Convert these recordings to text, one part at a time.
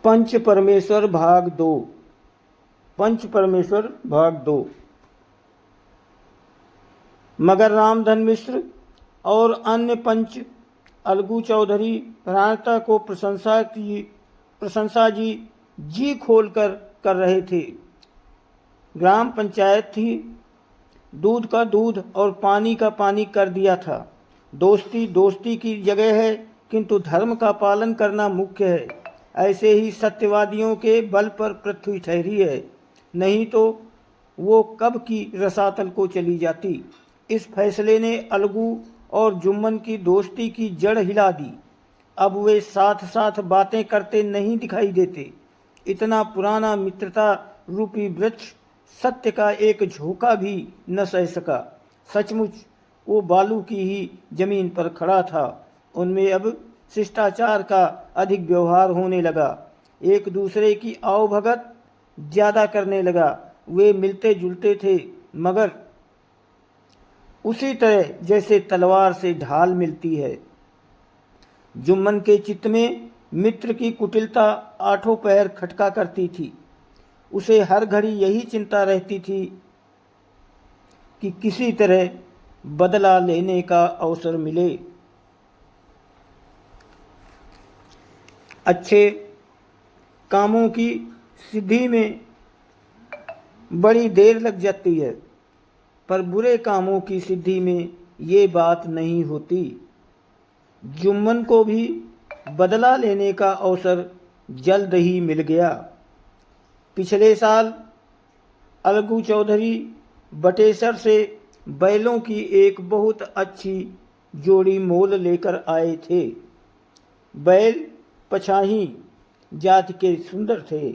पंच परमेश्वर भाग 2। पंच परमेश्वर भाग 2। मगर रामधन मिश्र और अन्य पंच अलगू चौधरी प्राणता को प्रशंसा जी खोल कर रहे थे। ग्राम पंचायत थी, दूध का दूध और पानी का पानी कर दिया था। दोस्ती दोस्ती की जगह है, किंतु धर्म का पालन करना मुख्य है। ऐसे ही सत्यवादियों के बल पर पृथ्वी ठहरी है, नहीं तो वो कब की रसातल को चली जाती। इस फैसले ने अलगू और जुम्मन की दोस्ती की जड़ हिला दी। अब वे साथ साथ बातें करते नहीं दिखाई देते। इतना पुराना मित्रता रूपी वृक्ष सत्य का एक झोंका भी न सह सका। सचमुच वो बालू की ही जमीन पर खड़ा था। उनमें अब शिष्टाचार का अधिक व्यवहार होने लगा। एक दूसरे की आवभगत ज्यादा करने लगा। वे मिलते जुलते थे, मगर उसी तरह जैसे तलवार से ढाल मिलती है। जुम्मन के चित्त में मित्र की कुटिलता आठों पैर खटका करती थी। उसे हर घड़ी यही चिंता रहती थी कि किसी तरह बदला लेने का अवसर मिले। अच्छे कामों की सिद्धि में बड़ी देर लग जाती है, पर बुरे कामों की सिद्धि में ये बात नहीं होती। जुम्मन को भी बदला लेने का अवसर जल्द ही मिल गया। पिछले साल अलगू चौधरी बटेसर से बैलों की एक बहुत अच्छी जोड़ी मोल लेकर आए थे। बैल पछाही जात के सुंदर थे।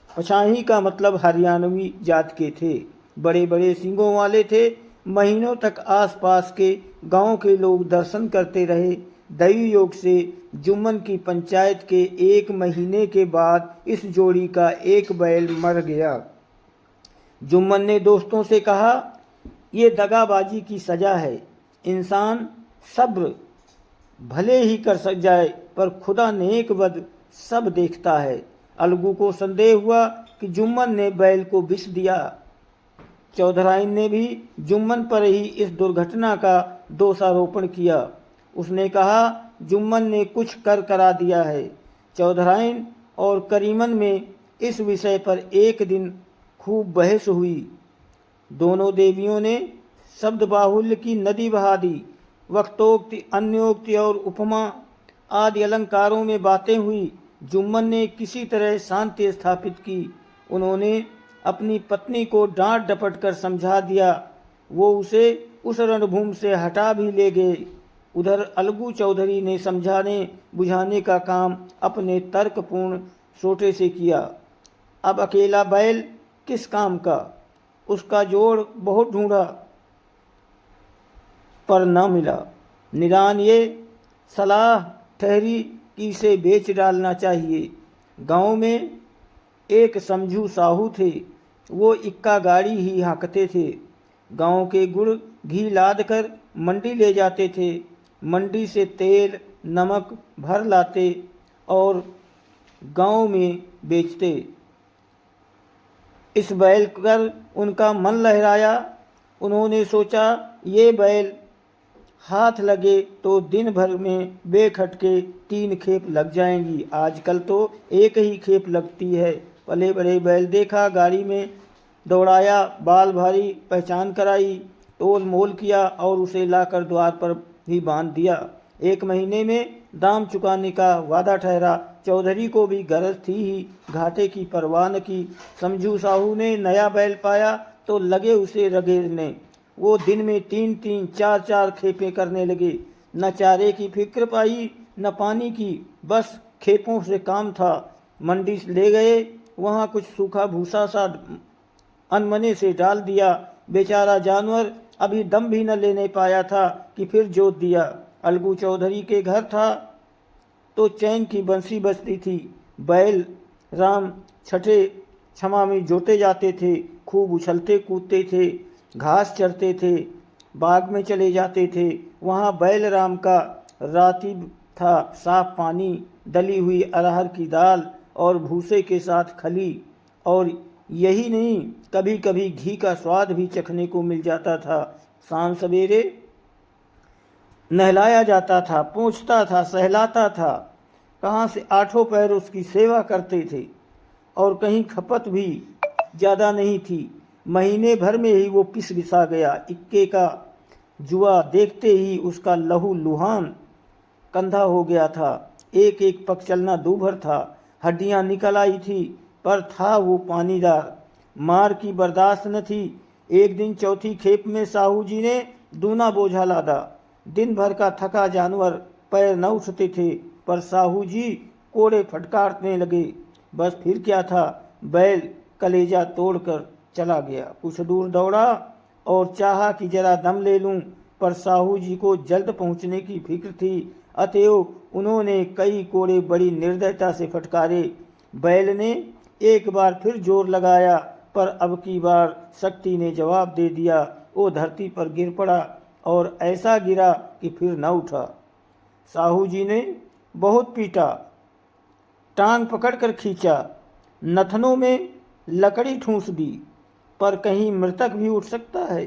पछाही का मतलब हरियाणवी जात के थे। बड़े बड़े सींगों वाले थे। महीनों तक आसपास के गांव के लोग दर्शन करते रहे। दैवी योग से जुम्मन की पंचायत के 1 महीने के बाद इस जोड़ी का एक बैल मर गया। जुम्मन ने दोस्तों से कहा, ये दगाबाजी की सजा है। इंसान सब्र भले ही कर सक जाए, पर खुदा नेक बद सब देखता है। अलगू को संदेह हुआ कि जुम्मन ने बैल को विष दिया। चौधराइन ने भी जुम्मन पर ही इस दुर्घटना का दोषारोपण किया। उसने कहा, जुम्मन ने कुछ कर करा दिया है। चौधराइन और करीमन में इस विषय पर एक दिन खूब बहस हुई। दोनों देवियों ने शब्द बाहुल्य की नदी बहा दी। वक्तोक्ति, अन्योक्ति और उपमा आदि अलंकारों में बातें हुई। जुम्मन ने किसी तरह शांति स्थापित की। उन्होंने अपनी पत्नी को डांट डपट कर समझा दिया। वो उसे उस रणभूमि से हटा भी ले गए। उधर अलगू चौधरी ने समझाने बुझाने का काम अपने तर्कपूर्ण सोटे से किया। अब अकेला बैल किस काम का। उसका जोड़ बहुत ढूंढा, पर न मिला। निदान ये सलाह ठहरी कि इसे बेच डालना चाहिए। गांव में एक समझू साहू थे। वो इक्का गाड़ी ही हाँकते थे। गांव के गुड़ घी लाद कर मंडी ले जाते थे। मंडी से तेल नमक भर लाते और गांव में बेचते। इस बैल कर उनका मन लहराया। उन्होंने सोचा, ये बैल हाथ लगे तो दिन भर में बेखटके 3 खेप लग जाएंगी। आजकल तो एक ही खेप लगती है। पले बड़े बैल देखा, गाड़ी में दौड़ाया, बाल भारी पहचान कराई, तोल मोल किया और उसे लाकर द्वार पर भी बांध दिया। 1 महीने में दाम चुकाने का वादा ठहरा। चौधरी को भी गरज थी ही, घाटे की परवाह न की। समझू साहू ने नया बैल पाया तो लगे उसे रगेड़ने। वो दिन में 3-3 4-4 खेपें करने लगे। न चारे की फिक्र पाई न पानी की, बस खेपों से काम था। मंडी ले गए, वहाँ कुछ सूखा भूसा सा अनमने से डाल दिया। बेचारा जानवर अभी दम भी न लेने पाया था कि फिर जोत दिया। अलगू चौधरी के घर था तो चैन की बंसी बजती थी। बैल राम छठे क्षमा में जोते जाते थे। खूब उछलते कूदते थे, घास चरते थे, बाग में चले जाते थे। वहाँ बैल राम का रातिब था। साफ पानी, दली हुई अरहर की दाल और भूसे के साथ खली, और यही नहीं, कभी कभी घी का स्वाद भी चखने को मिल जाता था। शाम सवेरे नहलाया जाता था, पोंछता था, सहलाता था। कहाँ से आठों पैर उसकी सेवा करते थे, और कहीं खपत भी ज़्यादा नहीं थी। महीने भर में ही वो पिस बिसा गया। इक्के का जुआ देखते ही उसका लहू लुहान कंधा हो गया था। एक एक पग चलना दूभर था, हड्डियां निकल आई थी, पर था वो पानीदार। मार की बर्दाश्त न थी। एक दिन चौथी खेप में साहू जी ने दूना बोझा लादा। दिन भर का थका जानवर, पैर न उठते थे, पर साहू जी कोड़े फटकारने लगे। बस फिर क्या था, बैल कलेजा तोड़कर चला गया। कुछ दूर दौड़ा और चाहा कि जरा दम ले लूं, पर साहू जी को जल्द पहुंचने की फिक्र थी, अतएव उन्होंने कई कोड़े बड़ी निर्दयता से फटकारे। बैल ने एक बार फिर जोर लगाया, पर अब की बार शक्ति ने जवाब दे दिया। वो धरती पर गिर पड़ा और ऐसा गिरा कि फिर न उठा। साहू जी ने बहुत पीटा, टांग पकड़कर खींचा, नथनों में लकड़ी ठूंस दी, पर कहीं मृतक भी उठ सकता है।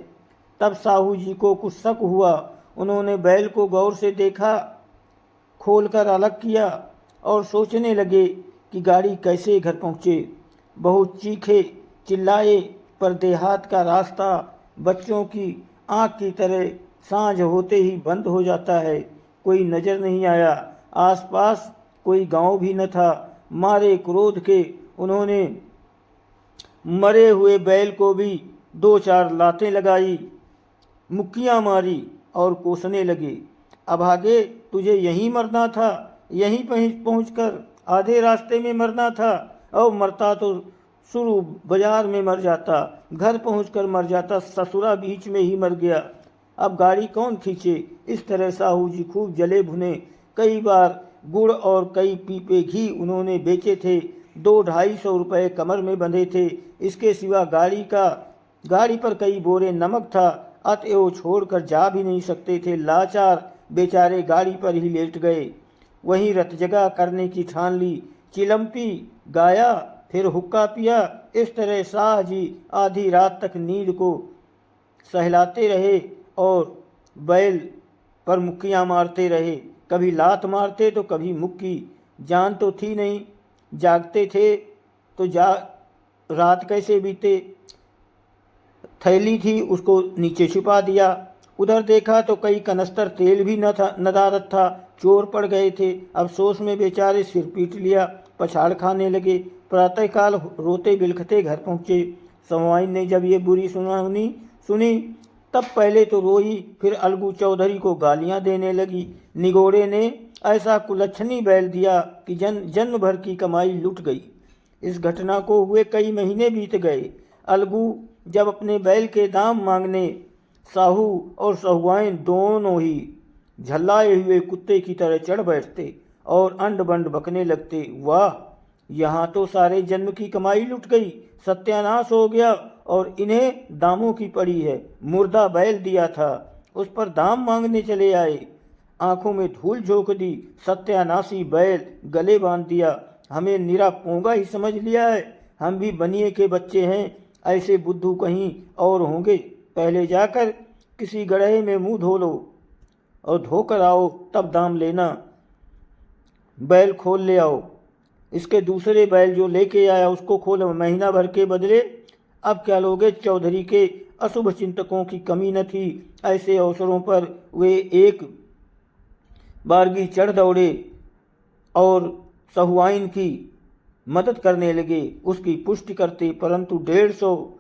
तब साहू जी को कुछ शक हुआ। उन्होंने बैल को गौर से देखा, खोलकर अलग किया और सोचने लगे कि गाड़ी कैसे घर पहुँचे। बहुत चीखे चिल्लाए, पर देहात का रास्ता बच्चों की आँख की तरह सांझ होते ही बंद हो जाता है। कोई नज़र नहीं आया, आसपास कोई गांव भी न था। मारे क्रोध के उन्होंने मरे हुए बैल को भी दो चार लातें लगाई, मुक्कियाँ मारी और कोसने लगे। अभागे, तुझे यहीं मरना था, यहीं पहुंचकर आधे रास्ते में मरना था। और मरता तो शुरू बाजार में मर जाता, घर पहुंचकर मर जाता, ससुरा बीच में ही मर गया। अब गाड़ी कौन खींचे। इस तरह साहू जी खूब जले भुने। कई बार गुड़ और कई पीपे घी उन्होंने बेचे थे। 200-250 रुपये कमर में बंधे थे। इसके सिवा गाड़ी पर कई बोरे नमक था, अतएव छोड़कर जा भी नहीं सकते थे। लाचार बेचारे गाड़ी पर ही लेट गए। वहीं रत जगह करने की ठान ली। चिलम्पी गाया, फिर हुक्का पिया। इस तरह शाह जी आधी रात तक नींद को सहलाते रहे और बैल पर मुक्कियाँ मारते रहे। कभी लात मारते तो कभी मुक्की। जान तो थी नहीं, जागते थे तो रात कैसे बीते। थैली थी, उसको नीचे छिपा दिया। उधर देखा तो कई कनस्तर तेल भी नदारत था। चोर पड़ गए थे। अफसोस में बेचारे सिर पीट लिया, पछाड़ खाने लगे। प्रातःकाल रोते बिलखते घर पहुँचे। सवाइन ने जब ये बुरी सुनी तब पहले तो रोई, फिर अलगू चौधरी को गालियां देने लगी। निगोड़े ने ऐसा कुलच्छनी बैल दिया कि जन्म भर की कमाई लुट गई। इस घटना को हुए कई महीने बीत गए। अलगू जब अपने बैल के दाम मांगने, साहू और सहुआइन दोनों ही झल्लाए हुए कुत्ते की तरह चढ़ बैठते और अंड बंड बकने लगते। वाह, यहाँ तो सारे जन्म की कमाई लुट गई, सत्यानाश हो गया, और इन्हें दामों की पड़ी है। मुर्दा बैल दिया था, उस पर दाम मांगने चले आए। आंखों में धूल झोंक दी। सत्यानाशी बैल गले बांध दिया। हमें निरा पोंगा ही समझ लिया है। हम भी बनिए के बच्चे हैं, ऐसे बुद्धू कहीं और होंगे। पहले जाकर किसी गड्ढे में मुंह धो लो और धोकर आओ, तब दाम लेना। बैल खोल ले आओ। इसके दूसरे बैल जो लेके आया उसको खोलो। महीना भर के बदले अब क्या लोगे। चौधरी के अशुभ चिंतकों की कमी न थी। ऐसे अवसरों पर वे एक बारगी चढ़ दौड़े और सहुआइन की मदद करने लगे, उसकी पुष्टि करते, परंतु 150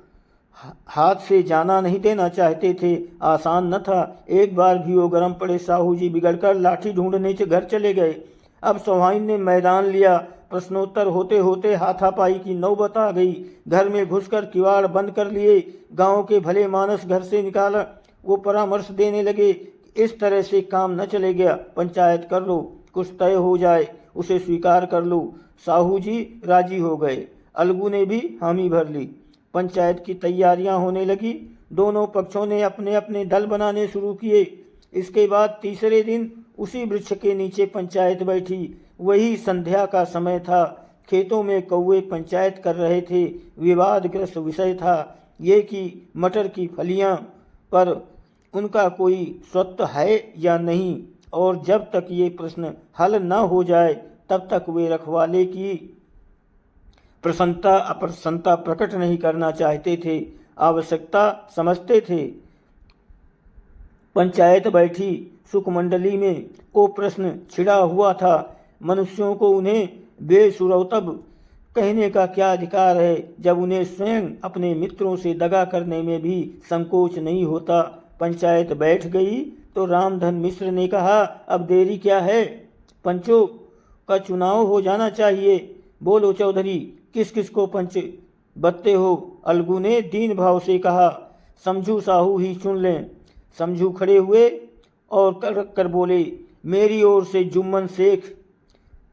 हाथ से जाना नहीं देना चाहते थे। आसान न था। एक बार भी वो गरम पड़े। साहू जी बिगड़कर लाठी ढूंढने से घर चले गए। अब सहुआइन ने मैदान लिया। प्रश्नोत्तर होते होते हाथापाई की नौबत आ गई। घर में घुसकर किवाड़ बंद कर लिए। गांव के भले मानस घर से निकाला। वो परामर्श देने लगे, इस तरह से काम न चले गया, पंचायत कर लो, कुछ तय हो जाए, उसे स्वीकार कर लो। साहू जी राजी हो गए। अलगू ने भी हामी भर ली। पंचायत की तैयारियां होने लगी। दोनों पक्षों ने अपने अपने दल बनाने शुरू किए। इसके बाद तीसरे दिन उसी वृक्ष के नीचे पंचायत बैठी। वही संध्या का समय था। खेतों में कौवे पंचायत कर रहे थे। विवादग्रस्त विषय था ये कि मटर की फलियां पर उनका कोई स्वत्व है या नहीं, और जब तक ये प्रश्न हल न हो जाए तब तक वे रखवाले की प्रसन्नता अप्रसन्नता प्रकट नहीं करना चाहते थे, आवश्यकता समझते थे। पंचायत बैठी सुखमंडली में वो प्रश्न छिड़ा हुआ था, मनुष्यों को उन्हें बेसुरौतब कहने का क्या अधिकार है जब उन्हें स्वयं अपने मित्रों से दगा करने में भी संकोच नहीं होता। पंचायत बैठ गई तो रामधन मिश्र ने कहा, अब देरी क्या है, पंचों का चुनाव हो जाना चाहिए। बोलो चौधरी, किस किस को पंच बत्ते हो? अलगू ने दीन भाव से कहा। समझू साहू ही चुन लें। समझू खड़े हुए और कर बोले, मेरी ओर से जुम्मन शेख।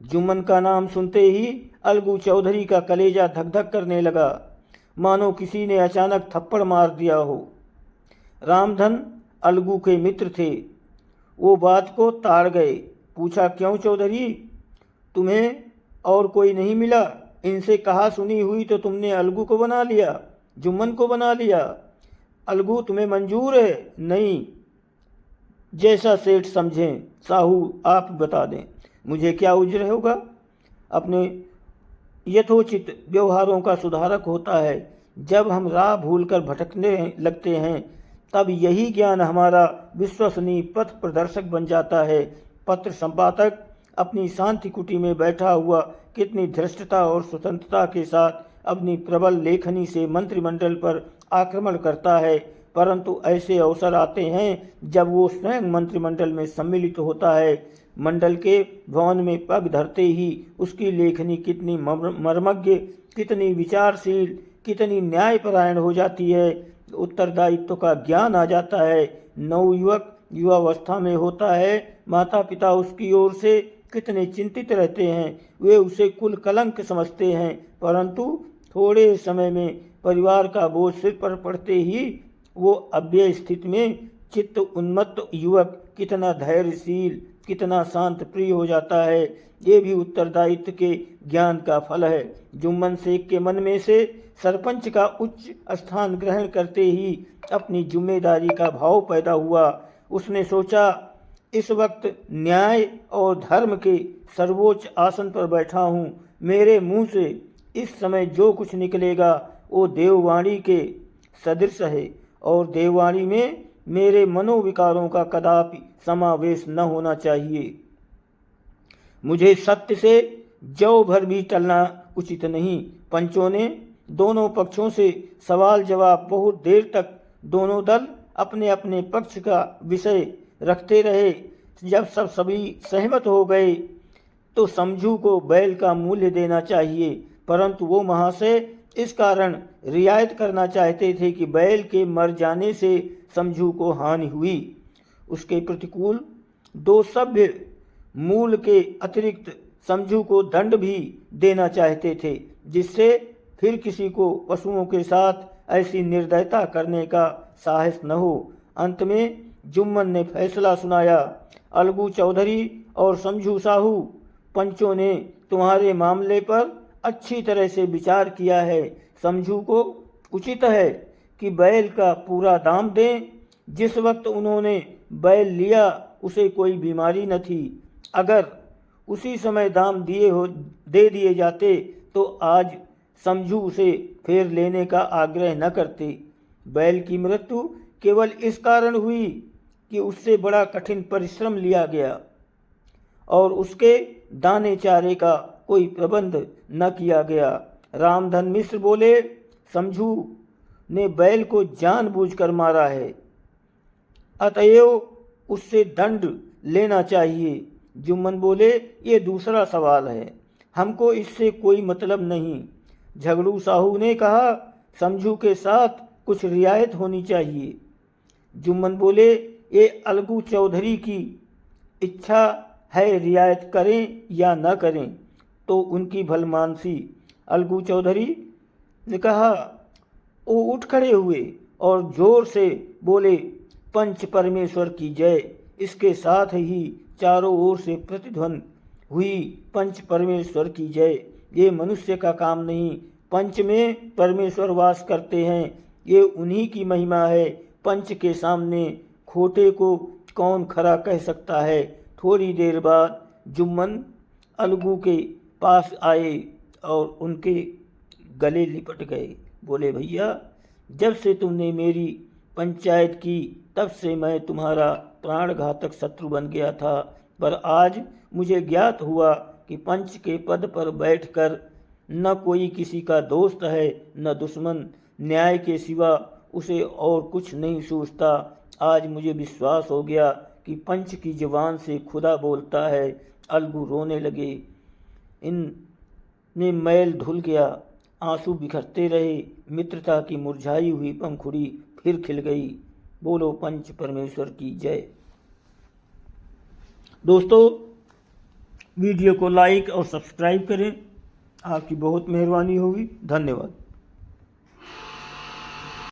जुम्मन का नाम सुनते ही अलगू चौधरी का कलेजा धक धक करने लगा, मानो किसी ने अचानक थप्पड़ मार दिया हो। रामधन अलगू के मित्र थे, वो बात को ताड़ गए। पूछा, क्यों चौधरी, तुम्हें और कोई नहीं मिला? इनसे कहा सुनी हुई तो तुमने अलगू को बना लिया, जुम्मन को बना लिया। अलगू तुम्हें मंजूर है? नहीं, जैसा सेठ समझें। साहू आप बता दें, मुझे क्या उज्र होगा? अपने यथोचित व्यवहारों का सुधारक होता है। जब हम राह भूलकर भटकने लगते हैं तब यही ज्ञान हमारा विश्वसनीय पथ प्रदर्शक बन जाता है। पत्र संपादक अपनी शांति कुटी में बैठा हुआ कितनी धृष्टता और स्वतंत्रता के साथ अपनी प्रबल लेखनी से मंत्रिमंडल पर आक्रमण करता है, परंतु ऐसे अवसर आते हैं जब वो स्वयं मंत्रिमंडल में सम्मिलित होता है। मंडल के भवन में पग धरते ही उसकी लेखनी कितनी मर्मज्ञ, कितनी विचारशील, कितनी न्यायपरायण हो जाती है। उत्तरदायित्व का ज्ञान आ जाता है। नवयुवक युवावस्था में होता है, माता पिता उसकी ओर से कितने चिंतित रहते हैं, वे उसे कुल कलंक समझते हैं, परंतु थोड़े समय में परिवार का बोझ सिर पर पड़ते ही वो अव्यय स्थिति में चित्त उन्मत्त युवक कितना धैर्यशील, कितना शांत प्रिय हो जाता है। ये भी उत्तरदायित्व के ज्ञान का फल है। जुम्मन शेख के मन में से सरपंच का उच्च स्थान ग्रहण करते ही अपनी जिम्मेदारी का भाव पैदा हुआ। उसने सोचा, इस वक्त न्याय और धर्म के सर्वोच्च आसन पर बैठा हूँ। मेरे मुंह से इस समय जो कुछ निकलेगा वो देववाणी के सदृश है, और देववाणी में मेरे मनोविकारों का कदापि समावेश न होना चाहिए। मुझे सत्य से जौ भर भी टलना उचित नहीं। पंचों ने दोनों पक्षों से सवाल जवाब बहुत देर तक दोनों दल अपने अपने पक्ष का विषय रखते रहे। जब सभी सहमत हो गए तो समझू को बैल का मूल्य देना चाहिए, परंतु वो महाशय इस कारण रियायत करना चाहते थे कि बैल के मर जाने से समझू को हानि हुई। उसके प्रतिकूल दो सभ्य मूल के अतिरिक्त समझू को दंड भी देना चाहते थे, जिससे फिर किसी को पशुओं के साथ ऐसी निर्दयता करने का साहस न हो। अंत में जुम्मन ने फैसला सुनाया, अलगू चौधरी और समझू साहू, पंचों ने तुम्हारे मामले पर अच्छी तरह से विचार किया है। समझू को उचित है कि बैल का पूरा दाम दें। जिस वक्त उन्होंने बैल लिया उसे कोई बीमारी न थी। अगर उसी समय दाम दे दिए जाते तो आज समझू उसे फेर लेने का आग्रह न करते। बैल की मृत्यु केवल इस कारण हुई कि उससे बड़ा कठिन परिश्रम लिया गया और उसके दाने चारे का कोई प्रबंध न किया गया। रामधन मिश्र बोले, समझू ने बैल को जानबूझकर मारा है, अतएव उससे दंड लेना चाहिए। जुम्मन बोले, ये दूसरा सवाल है, हमको इससे कोई मतलब नहीं। झगड़ू साहू ने कहा, समझू के साथ कुछ रियायत होनी चाहिए। जुम्मन बोले, ये अलगू चौधरी की इच्छा है, रियायत करें या न करें तो उनकी भलमानसी। अलगू चौधरी ने कहा। वो उठ खड़े हुए और जोर से बोले, पंच परमेश्वर की जय। इसके साथ ही चारों ओर से प्रतिध्वनि हुई पंच परमेश्वर की जय। ये मनुष्य का काम नहीं, पंच में परमेश्वर वास करते हैं, ये उन्हीं की महिमा है। पंच के सामने खोटे को कौन खरा कह सकता है। थोड़ी देर बाद जुम्मन अलगू के पास आए और उनके गले लिपट गए। बोले, भैया, जब से तुमने मेरी पंचायत की तब से मैं तुम्हारा प्राणघातक शत्रु बन गया था, पर आज मुझे ज्ञात हुआ कि पंच के पद पर बैठकर न कोई किसी का दोस्त है न दुश्मन, न्याय के सिवा उसे और कुछ नहीं सोचता। आज मुझे विश्वास हो गया कि पंच की जुबान से खुदा बोलता है। अलगू रोने लगे, इनमें मैल धुल गया, आंसू बिखरते रहे। मित्रता की मुरझाई हुई पंखुड़ी फिर खिल गई। बोलो पंच परमेश्वर की जय। दोस्तों, वीडियो को लाइक और सब्सक्राइब करें, आपकी बहुत मेहरबानी होगी। धन्यवाद।